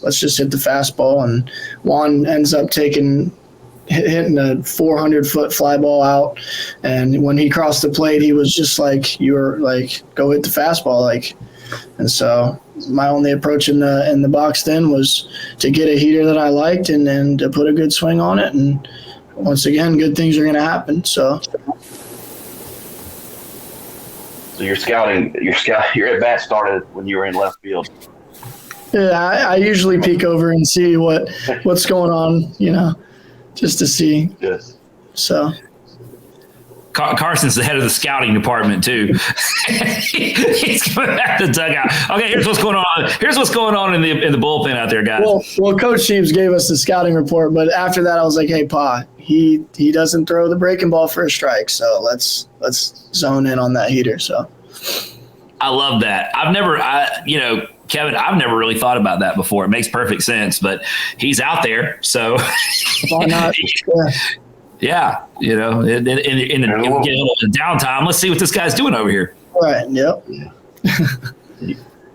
D: let's just hit the fastball. And Juan ends up hitting a 400-foot fly ball out. And when he crossed the plate, he was just like, "You were like, go hit the fastball." Like, and so my only approach in the box then was to get a heater that I liked and to put a good swing on it. And once again, good things are going to happen. So
B: your at bat started when you were in left field.
D: yeah, I usually peek over and see what's going on, you know, just to see.
B: Yes.
D: So.
A: Carson's the head of the scouting department too. He's coming back to the dugout. Okay, here's what's going on. Here's what's going on in the bullpen out there, guys.
D: Well, Coach Sheems gave us the scouting report, but after that, I was like, "Hey, Pa, he doesn't throw the breaking ball for a strike, so let's zone in on that heater." So,
A: I love that. Kevin, I've never really thought about that before. It makes perfect sense, but he's out there, so
D: why not? Yeah.
A: Yeah, you know, in the downtime, let's see what this guy's doing over here.
D: Right. Yep.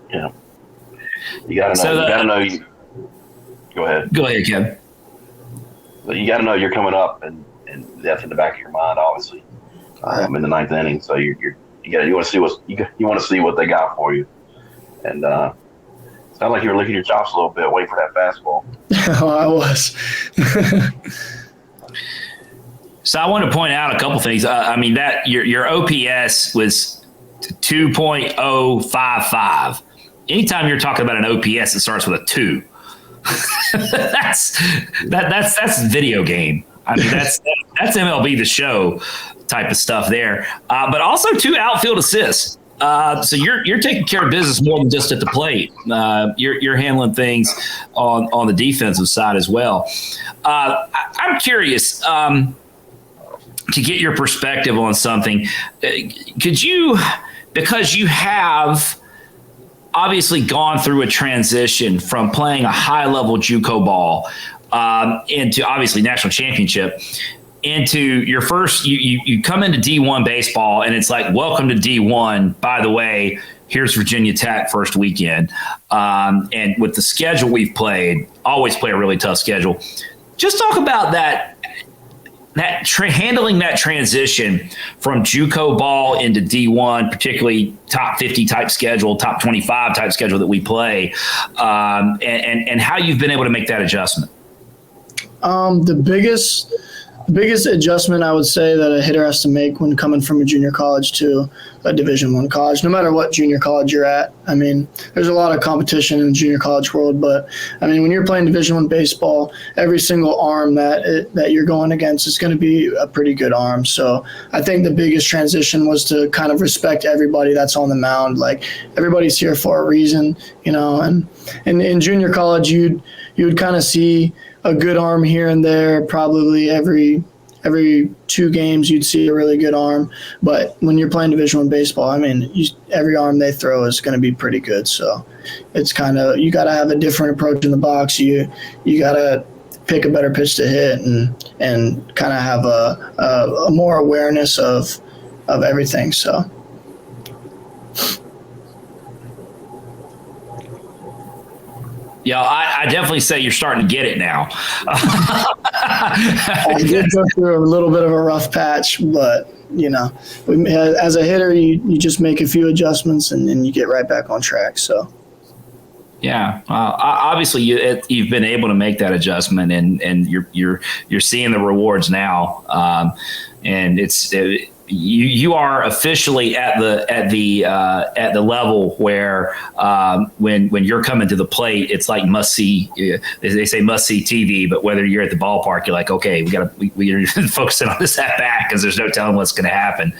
B: Yeah. You gotta know. Go ahead.
A: Go ahead, Kevin.
B: But you gotta know you're coming up, and that's in the back of your mind, obviously, in the 9th inning. So you want to see what they got for you, and it sounded like you were licking your chops a little bit, waiting for that fastball.
D: Oh, I was.
A: So I want to point out a couple things. That your OPS was 2.055. Anytime you're talking about an OPS, it starts with a 2. that's video game. I mean, that's MLB The Show type of stuff there. But also 2 outfield assists. So you're taking care of business more than just at the plate. You're handling things on the defensive side as well. I'm curious. to get your perspective on something. Could you, because you have obviously gone through a transition from playing a high-level JUCO ball into obviously national championship, into your first, you come into D1 baseball, and it's like, welcome to D1. By the way, here's Virginia Tech first weekend. And with the schedule we've played, always play a really tough schedule. Just talk about handling that transition from JUCO ball into D1, particularly top 50 type schedule, top 25 type schedule that we play, and how you've been able to make that adjustment.
D: The biggest adjustment I would say that a hitter has to make when coming from a junior college to a Division I college, no matter what junior college you're at. I mean, there's a lot of competition in the junior college world, but I mean, when you're playing Division I baseball, every single arm that you're going against is going to be a pretty good arm. So I think the biggest transition was to kind of respect everybody that's on the mound. Like, everybody's here for a reason, and in junior college, you would kind of see a good arm here and there. Probably every 2 games you'd see a really good arm, but when you're playing Division I baseball, I mean, every arm they throw is going to be pretty good. So it's kind of, you got to have a different approach in the box. You got to pick a better pitch to hit and kind of have a more awareness of everything. So.
A: Yeah, I definitely say you're starting to get it now.
D: I did go through a little bit of a rough patch, but as a hitter, you just make a few adjustments and then you get right back on track. So.
A: Yeah, obviously you've been able to make that adjustment, and you're seeing the rewards now, and it's. You are officially at the level where when you're coming to the plate, it's like must see. They say must see TV, but whether you're at the ballpark, you're like, okay, we're focusing on this at bat because there's no telling what's going to happen.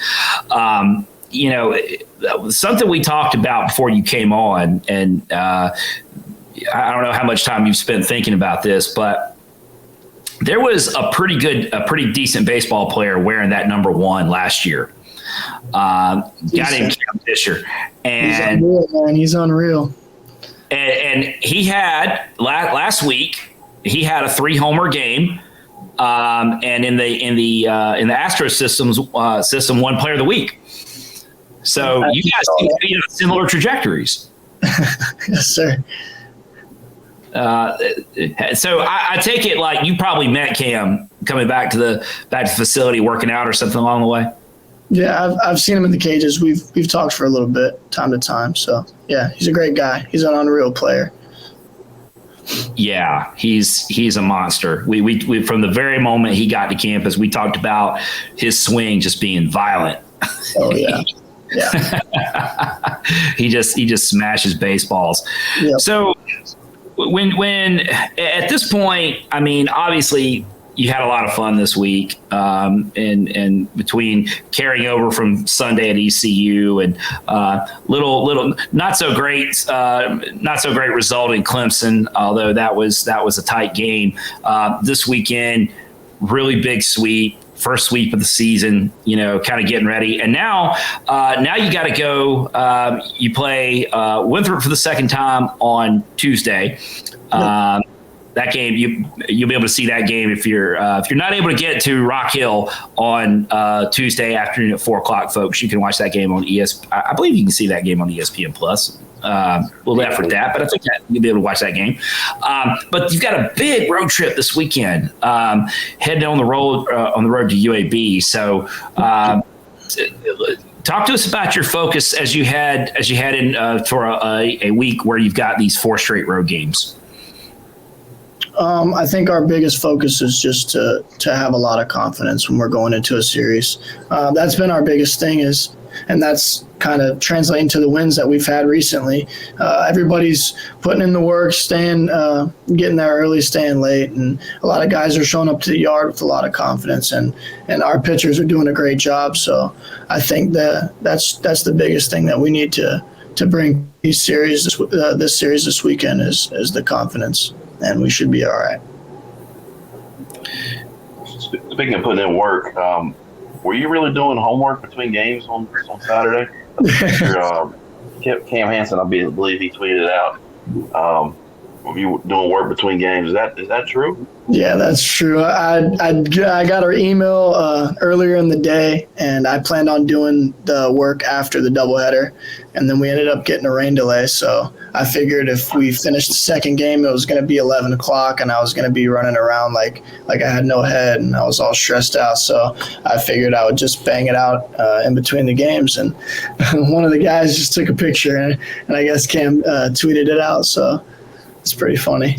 A: Something we talked about before you came on, and I don't know how much time you've spent thinking about this, but there was a pretty decent baseball player wearing that number 1 last year. Guy named Cam Fisher, and
D: he's unreal, man. He's unreal.
A: And he had last week. He had a 3-homer game, and in the Astros system, 1 player of the week. So you guys seem to be on similar trajectories.
D: Yes, sir.
A: So I take it like you probably met Cam coming back to the facility working out or something along the way.
D: Yeah, I've seen him in the cages. We've talked for a little bit, time to time. So yeah, he's a great guy. He's an unreal player.
A: Yeah, he's a monster. We from the very moment he got to campus, we talked about his swing just being violent.
D: Oh yeah. Yeah.
A: he just smashes baseballs.
D: Yep.
A: So when at this point, I mean, obviously you had a lot of fun this week, and between carrying over from Sunday at ECU and little not so great result in Clemson, although that was a tight game. This weekend, really big sweep. First sweep of the season, kind of getting ready. And now you got to go. You play Winthrop for the second time on Tuesday. That game, you'll be able to see that game if you're not able to get to Rock Hill on Tuesday afternoon at 4:00, folks. You can watch that game on ESPN. I believe you can see that game on ESPN Plus. We'll effort that, but I think that you'll be able to watch that game. But you've got a big road trip this weekend, heading on the road to UAB. So, talk to us about your focus as you head in for a week where you've got these 4 straight road games.
D: I think our biggest focus is just to have a lot of confidence when we're going into a series. That's been our biggest thing and that's kind of translating to the wins that we've had recently. Everybody's putting in the work, getting there early, staying late, and a lot of guys are showing up to the yard with a lot of confidence, and our pitchers are doing a great job. So I think that's the biggest thing that we need to bring this series this weekend is the confidence, and we should be all right.
B: Speaking of putting in work, were you really doing homework between games on Saturday? Cam Hansen, I believe he tweeted it out. Were you doing work between games? Is that true?
D: Yeah, that's true. I got our email earlier in the day, and I planned on doing the work after the doubleheader, and then we ended up getting a rain delay. So I figured if we finished the second game, it was going to be 11 o'clock, and I was going to be running around like I had no head, and I was all stressed out. So I figured I would just bang it out in between the games. And one of the guys just took a picture, and I guess Cam tweeted it out. So it's pretty funny.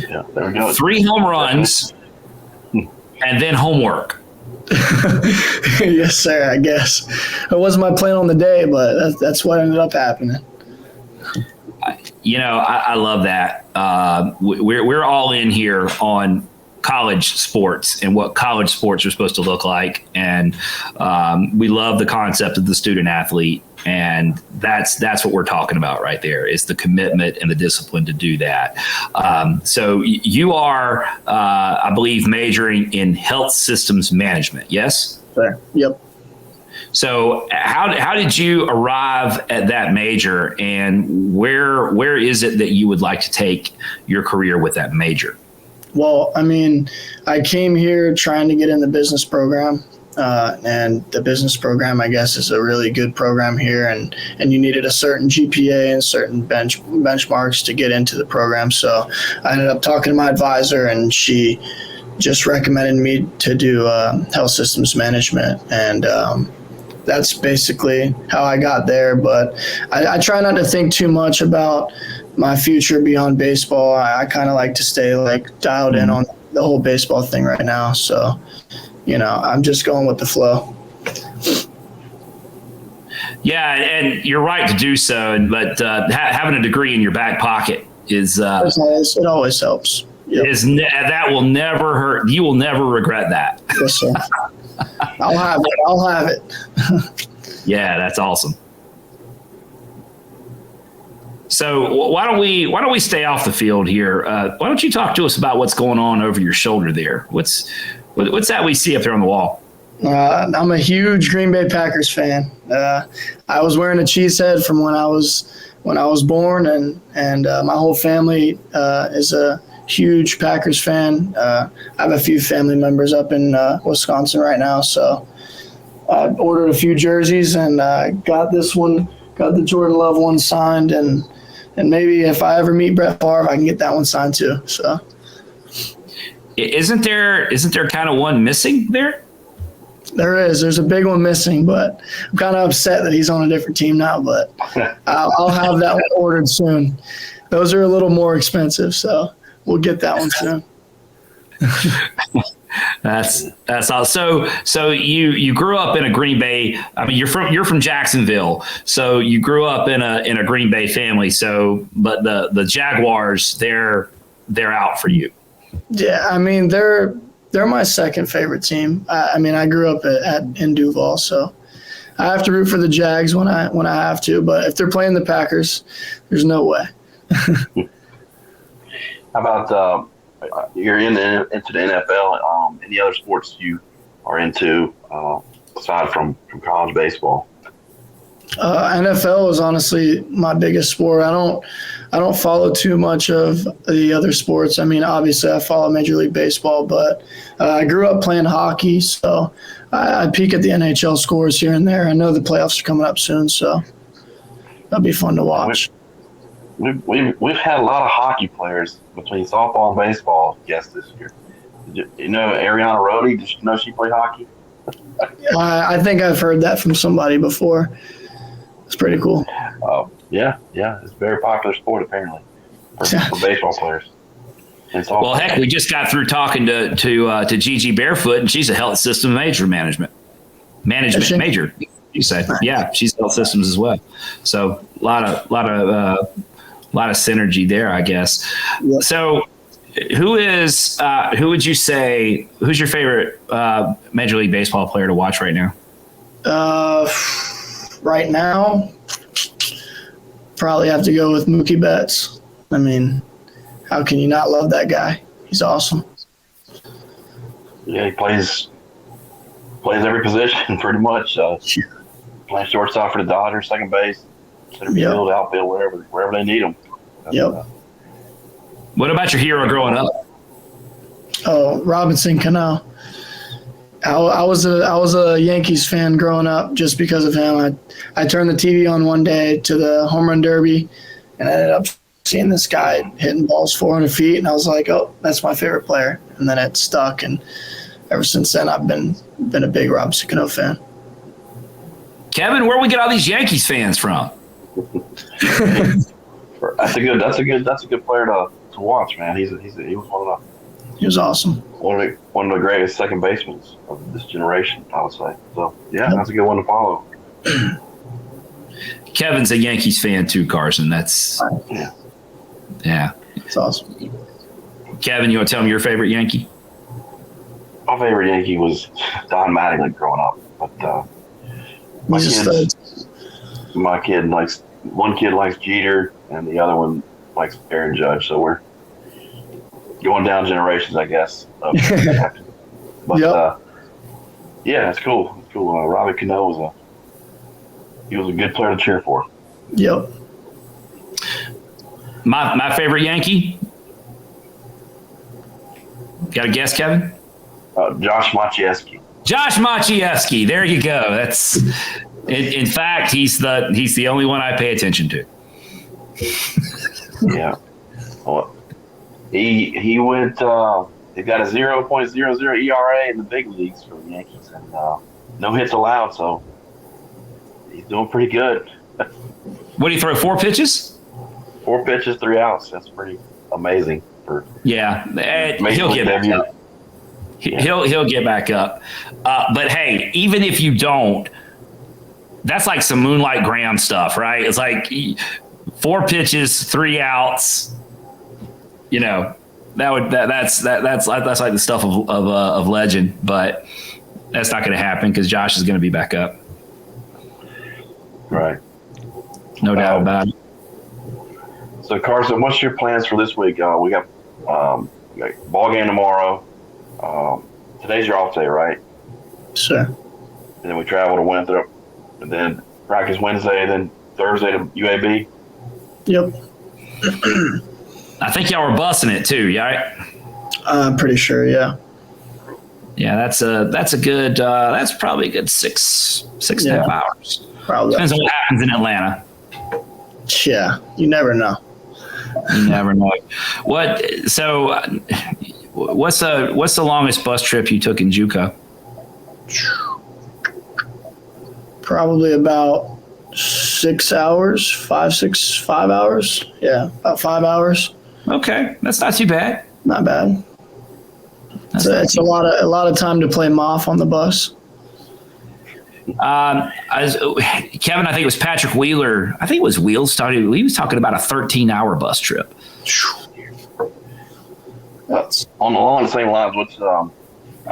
B: Yeah, there we go.
A: 3 home runs and then homework.
D: Yes, sir, I guess. It wasn't my plan on the day, but that's what ended up happening.
A: I love that. We're all in here on college sports and what college sports are supposed to look like. And we love the concept of the student athlete. And that's what we're talking about right there, is the commitment and the discipline to do that. So you are, I believe, majoring in health systems management, yes?
D: Sure. Yep.
A: So how did you arrive at that major, and where is it that you would like to take your career with that major?
D: Well, I mean, I came here trying to get in the business program. And the business program, I guess, is a really good program here, and you needed a certain GPA and certain benchmarks to get into the program. So I ended up talking to my advisor, and she just recommended me to do health systems management, and that's basically how I got there. But I try not to think too much about my future beyond baseball. I kind of like to stay dialed in on the whole baseball thing right now. So I'm just going with the flow. Yeah,
A: and you're right to do so. But having a degree in your back pocket is
D: it always helps. Yep.
A: That will never hurt. You will never regret that.
D: Yes, sir. I'll have it.
A: Yeah, that's awesome. So why don't we stay off the field here? Why don't you talk to us about what's going on over your shoulder there? What's that we see up there on the wall?
D: I'm a huge Green Bay Packers fan. I was wearing a cheesehead from when I was born, and my whole family is a huge Packers fan. I have a few family members up in Wisconsin right now, so I ordered a few jerseys and got this one, got the Jordan Love one signed, and maybe if I ever meet Brett Favre, I can get that one signed too. So.
A: Isn't there kind of one missing there?
D: There is. There's a big one missing, but I'm kind of upset that he's on a different team now, but I'll have that one ordered soon. Those are a little more expensive, so we'll get that one soon.
A: That's all. So you grew up in a Green Bay. I mean, you're from Jacksonville, so you grew up in a Green Bay family. So, but the Jaguars, they're out for you.
D: Yeah, I mean they're my second favorite team. I mean I grew up in Duval, so I have to root for the Jags when I have to. But if they're playing the Packers, there's no way.
B: How about you're into the NFL? Any other sports you are into aside from college baseball?
D: NFL is honestly my biggest sport. I don't follow too much of the other sports. I mean, obviously I follow Major League Baseball, but I grew up playing hockey, so I peek at the NHL scores here and there. I know the playoffs are coming up soon, so that'll be fun to watch.
B: We've had a lot of hockey players between softball and baseball guests this year. You know Ariana Rhodey? Did you know she played hockey?
D: I think I've heard that from somebody before. It's pretty cool.
B: Yeah, it's a very popular sport apparently for baseball players.
A: Well, heck, we just got through talking to Gigi Barefoot, and she's a health system management major. You say, yeah, she's health systems as well. So a lot of synergy there, I guess. Yep. So, who would you say who's your favorite Major League Baseball player to watch right now?
D: Right now, probably have to go with Mookie Betts. I mean, how can you not love that guy? He's awesome.
B: Yeah, he plays plays every position pretty much. Playing shortstop for the Dodgers, second base, center field, outfield, wherever they need him.
D: Yep.
A: What about your hero growing up?
D: Oh, Robinson Cano. I was a Yankees fan growing up just because of him. I turned the TV on one day to the home run derby, and I ended up seeing this guy hitting balls 400 feet, and I was like, oh, that's my favorite player. And then it stuck, and ever since then I've been a big Robinson Cano fan.
A: Kevin, where we get all these Yankees fans from?
B: That's a good player to watch, man. He was
D: He was awesome.
B: one of the greatest second basemen of this generation, I would say. So that's a good one to follow.
A: Kevin's a Yankees fan too, Carson. That's yeah.
D: It's awesome.
B: Kevin, you want to tell me your favorite Yankee? My favorite Yankee was Don Mattingly growing up, but one kid likes Jeter, and the other one likes Aaron Judge. So we're going down generations, I guess. But it's cool. It's cool. Robbie Cano was a good player to cheer for.
D: Yep.
A: My favorite Yankee. Got a guess, Kevin?
B: Josh Maciejewski.
A: Josh Maciejewski. There you go. That's in fact he's the only one I pay attention to.
B: Yeah. Well, he went. He got a 0.00 ERA in the big leagues for the Yankees, and no hits allowed. So he's doing pretty good.
A: What did he throw? 4 pitches?
B: 4 pitches, 3 outs. That's pretty amazing for.
A: Yeah, he'll get back up. He'll get back up. But hey, even if you don't, that's like some Moonlight Graham stuff, right? It's like 4 pitches, 3 outs. You know, that's like the stuff of legend, but that's not going to happen because Josh is going to be back up.
B: Right.
A: No doubt about it.
B: So Carson, what's your plans for this week? We got ball game tomorrow. Today's your off day, right?
D: Sure.
B: And then we travel to Winthrop, and then practice Wednesday, and then Thursday to UAB.
D: Yep.
A: I think y'all were busting it too, yeah?
D: I'm pretty sure, yeah.
A: Yeah, that's a good that's probably a good six and a half hours.
D: Probably.
A: Depends on what happens in Atlanta.
D: Yeah, you never know.
A: You never know. What's the longest bus trip you took in JUCO?
D: Probably about 6 hours, 5 hours. Yeah, about 5 hours.
A: Okay, that's not too bad.
D: Not bad. It's a lot of time to play Moth on the bus.
A: Kevin, I think it was Patrick Wheeler. I think it was Wheels. He was talking about a 13-hour bus trip.
B: That's along the same lines. What's I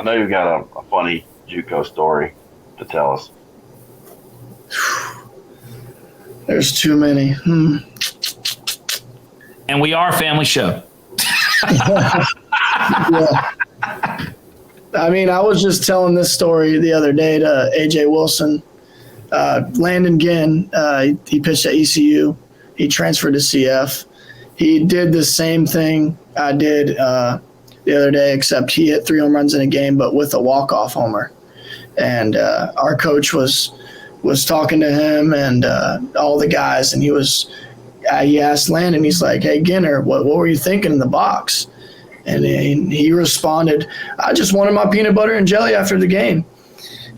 B: know you've got a funny JUCO story to tell us.
D: There's too many.
A: And we are a family show.
D: Yeah. I mean, I was just telling this story the other day to AJ Wilson. Landon Ginn, he pitched at ECU. He transferred to CF. He did the same thing I did the other day, except he hit 3 home runs in a game, but with a walk-off homer. And our coach was talking to him and all the guys, and he asked Landon, he's like, "Hey, Ginner, what were you thinking in the box?" And he responded, "I just wanted my peanut butter and jelly after the game."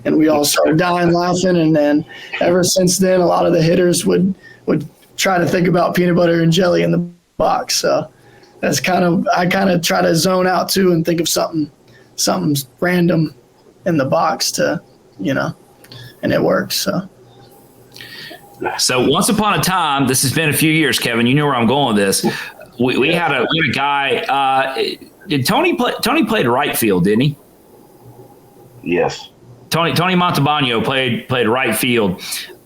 D: And we all started dying laughing. And then ever since then, a lot of the hitters would try to think about peanut butter and jelly in the box. So I kind of try to zone out too and think of something random in the box to, and it works.
A: So once upon a time, this has been a few years, Kevin, you know where I'm going with this. We had a guy. Did Tony play? Tony played right field, didn't he?
B: Yes.
A: Tony Montalbano played right field,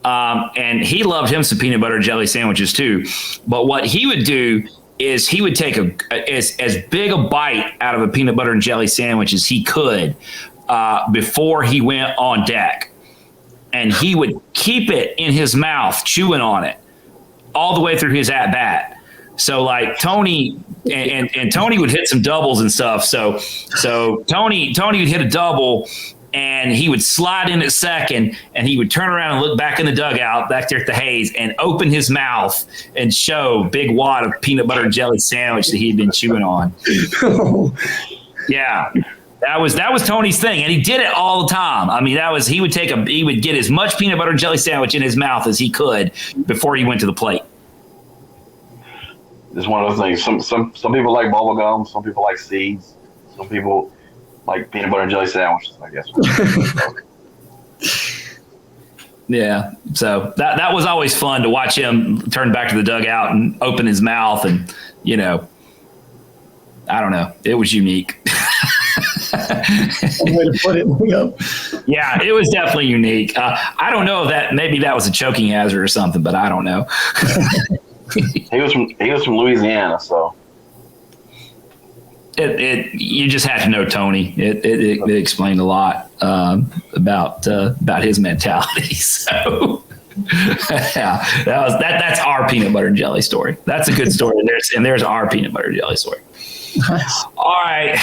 A: and he loved him some peanut butter and jelly sandwiches too. But what he would do is he would take as big a bite out of a peanut butter and jelly sandwich as he could, before he went on deck. And he would keep it in his mouth, chewing on it all the way through his at-bat. So like Tony and Tony would hit some doubles and stuff. So Tony would hit a double and he would slide in at second and he would turn around and look back in the dugout back there at the Hayes and open his mouth and show big wad of peanut butter and jelly sandwich that he had been chewing on. Yeah. That was Tony's thing, and he did it all the time. I mean, he would get as much peanut butter and jelly sandwich in his mouth as he could before he went to the plate.
B: It's one of those things. Some people like bubble gum, some people like seeds, some people like peanut butter and jelly sandwiches, I guess.
A: Yeah, so that was always fun to watch him turn back to the dugout and open his mouth, and I don't know, it was unique.
D: Way to put it. Yep.
A: Yeah, it was definitely unique. I don't know if maybe that was a choking hazard or something, but I don't know.
B: He was from Louisiana, so
A: you just had to know Tony. It explained a lot about his mentality. So yeah, that's our peanut butter and jelly story. That's a good story. There's our peanut butter and jelly story.
D: Nice.
A: All right,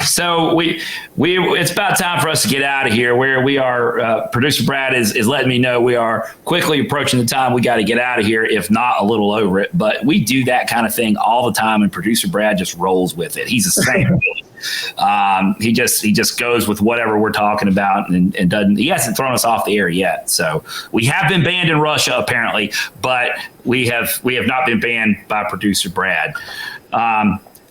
A: so we it's about time for us to get out of here. Where we are, producer Brad is letting me know we are quickly approaching the time we got to get out of here, if not a little over it. But we do that kind of thing all the time, and producer Brad just rolls with it. He's the same. He just goes with whatever we're talking about, and doesn't. He hasn't thrown us off the air yet. So we have been banned in Russia apparently, but we have not been banned by producer Brad.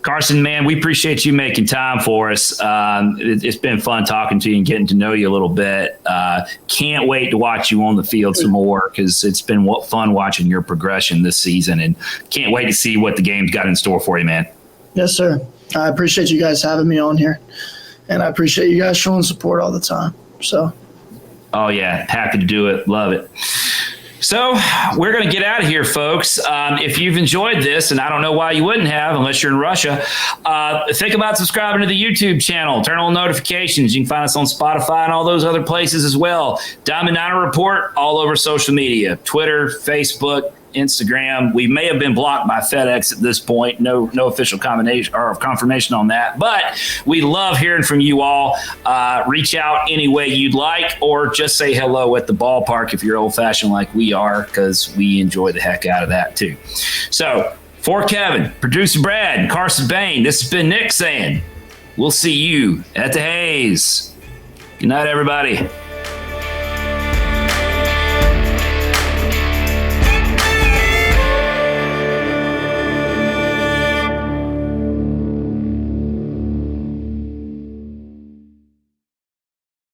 A: Carson, man, we appreciate you making time for us. It's been fun talking to you and getting to know you a little bit. Can't wait to watch you on the field some more, because it's been fun watching your progression this season, and can't wait to see what the game's got in store for you, man.
D: Yes, sir. I appreciate you guys having me on here, and I appreciate you guys showing support all the time. So.
A: Oh, yeah. Happy to do it. Love it. So we're going to get out of here, folks. If you've enjoyed this, and I don't know why you wouldn't have unless you're in Russia, think about subscribing to the YouTube channel. Turn on notifications. You can find us on Spotify and all those other places as well. Diamond Niner Report all over social media, Twitter, Facebook, Instagram. We may have been blocked by FedEx at this point. No official combination or confirmation on that, but we love hearing from you all. Reach out any way you'd like, or just say hello at the ballpark if you're old fashioned like we are, because we enjoy the heck out of that too. So for Kevin, producer Brad, and Carson Bayne, this has been Nick saying we'll see you at the Hayes. Good night, everybody.